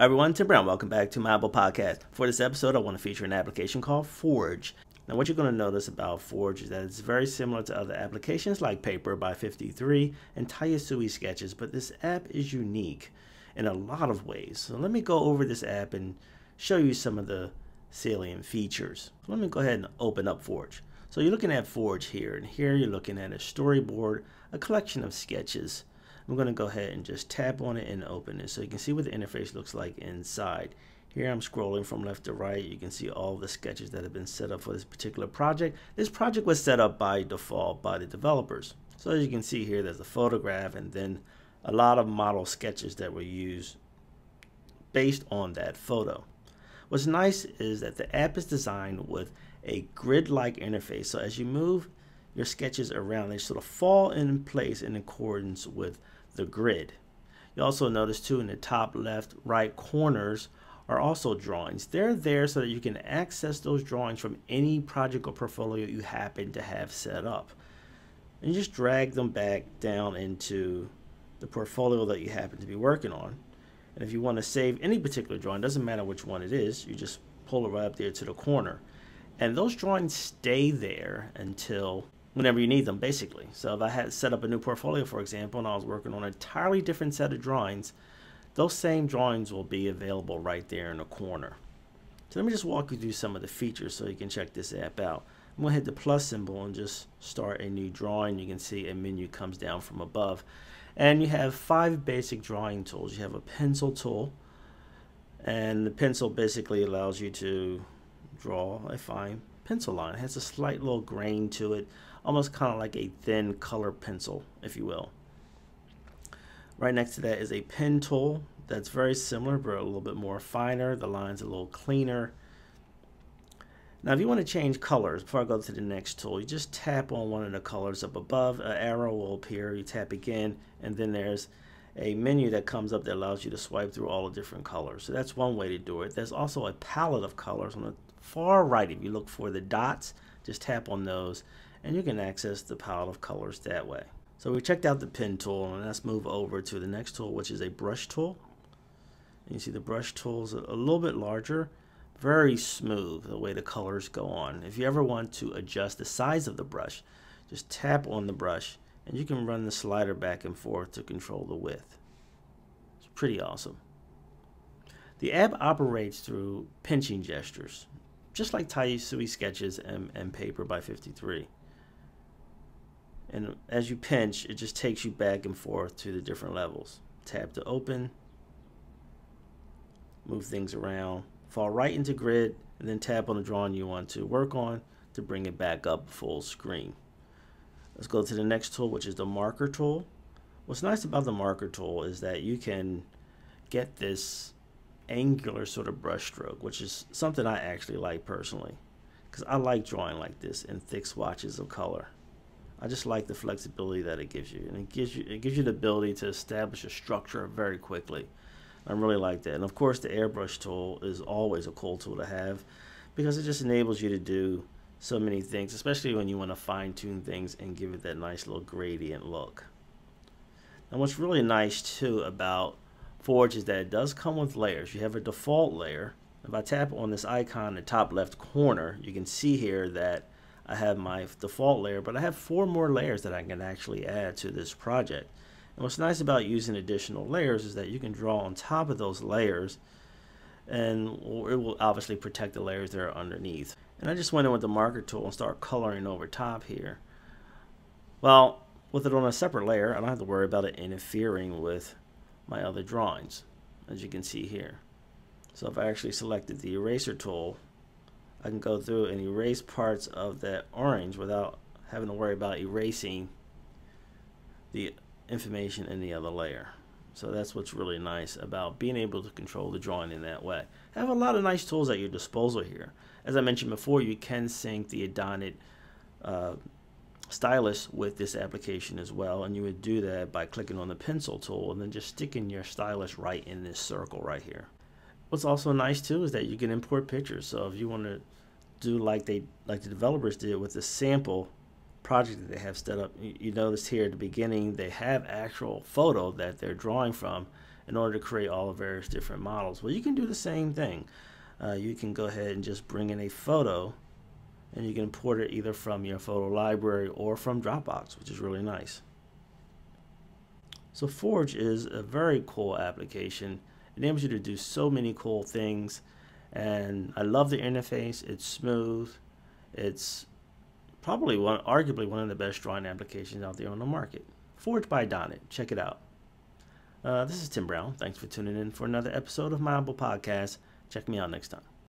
Hi everyone, Tim Brown. Welcome back to my Apple Podcast. For this episode, I want to feature an application called Forge. Now, what you're going to notice about Forge is that it's very similar to other applications like Paper by 53 and Tayasui Sketches, but this app is unique in a lot of ways. So let me go over this app and show you some of the salient features. Let me go ahead and open up Forge. So you're looking at Forge here, and here you're looking at a storyboard, a collection of sketches. I'm going to go ahead and just tap on it and open it so you can see what the interface looks like inside. Here I'm scrolling from left to right. You can see all the sketches that have been set up for this particular project. This project was set up by default by the developers. So as you can see here, there's a photograph and then a lot of model sketches that were used based on that photo. What's nice is that the app is designed with a grid-like interface. So as you move your sketches around, they sort of fall in place in accordance with the grid. You also notice too in the top left right corners are also drawings. They're there so that you can access those drawings from any project or portfolio you happen to have set up. And you just drag them back down into the portfolio that you happen to be working on. And if you want to save any particular drawing, doesn't matter which one it is, you just pull it right up there to the corner. And those drawings stay there until whenever you need them, basically. So if I had set up a new portfolio, for example, and I was working on an entirely different set of drawings, those same drawings will be available right there in the corner. So let me just walk you through some of the features so you can check this app out. I'm going to hit the plus symbol and just start a new drawing. You can see a menu comes down from above. And you have 5 basic drawing tools. You have a pencil tool, and the pencil basically allows you to draw a fine pencil line. It has a slight little grain to it, almost kind of like a thin colored pencil, if you will. Right next to that is a pen tool that's very similar but a little bit more finer. The line's a little cleaner. Now if you want to change colors, before I go to the next tool, you just tap on one of the colors up above. An arrow will appear. You tap again, and then there's a menu that comes up that allows you to swipe through all the different colors. So that's one way to do it. There's also a palette of colors on the far right. If you look for the dots, just tap on those and you can access the palette of colors that way. So we checked out the pen tool, and let's move over to the next tool, which is a brush tool. And you see the brush tool is a little bit larger, very smooth the way the colors go on. If you ever want to adjust the size of the brush, just tap on the brush and you can run the slider back and forth to control the width. It's pretty awesome. The app operates through pinching gestures, just like Tayasui Sketches and Paper by 53. And as you pinch, it just takes you back and forth to the different levels. Tap to open, move things around, fall right into grid, and then tap on the drawing you want to work on to bring it back up full screen. Let's go to the next tool, which is the marker tool. What's nice about the marker tool is that you can get this angular sort of brush stroke, which is something I actually like personally, because I like drawing like this in thick swatches of color. I just like the flexibility that it gives you, and it gives you the ability to establish a structure very quickly. I really like that. And of course the airbrush tool is always a cool tool to have because it just enables you to do so many things, especially when you want to fine-tune things and give it that nice little gradient look. And what's really nice too about Forge is that it does come with layers. You have a default layer. If I tap on this icon in the top left corner, you can see here that I have my default layer, but I have 4 more layers that I can actually add to this project. And what's nice about using additional layers is that you can draw on top of those layers, and it will obviously protect the layers that are underneath. And I just went in with the marker tool and start coloring over top here. Well, with it on a separate layer, I don't have to worry about it interfering with my other drawings, as you can see here. So if I actually selected the eraser tool, I can go through and erase parts of that orange without having to worry about erasing the information in the other layer. So that's what's really nice about being able to control the drawing in that way. I have a lot of nice tools at your disposal here. As I mentioned before, you can sync the Adonit stylus with this application as well, and you would do that by clicking on the pencil tool and then just sticking your stylus right in this circle right here. What's also nice too is that you can import pictures. So if you want to do like the developers did with the sample project that they have set up, you noticed here at the beginning they have actual photo that they're drawing from, in order to create all the various different models. Well, you can do the same thing. You can go ahead and just bring in a photo, and you can import it either from your photo library or from Dropbox, which is really nice. So Forge is a very cool application. It enables you to do so many cool things, and I love the interface. It's smooth. It's probably arguably one of the best drawing applications out there on the market. Forge by Adonit. Check it out. This is Tim Brown. Thanks for tuning in for another episode of my Apple Podcast. Check me out next time.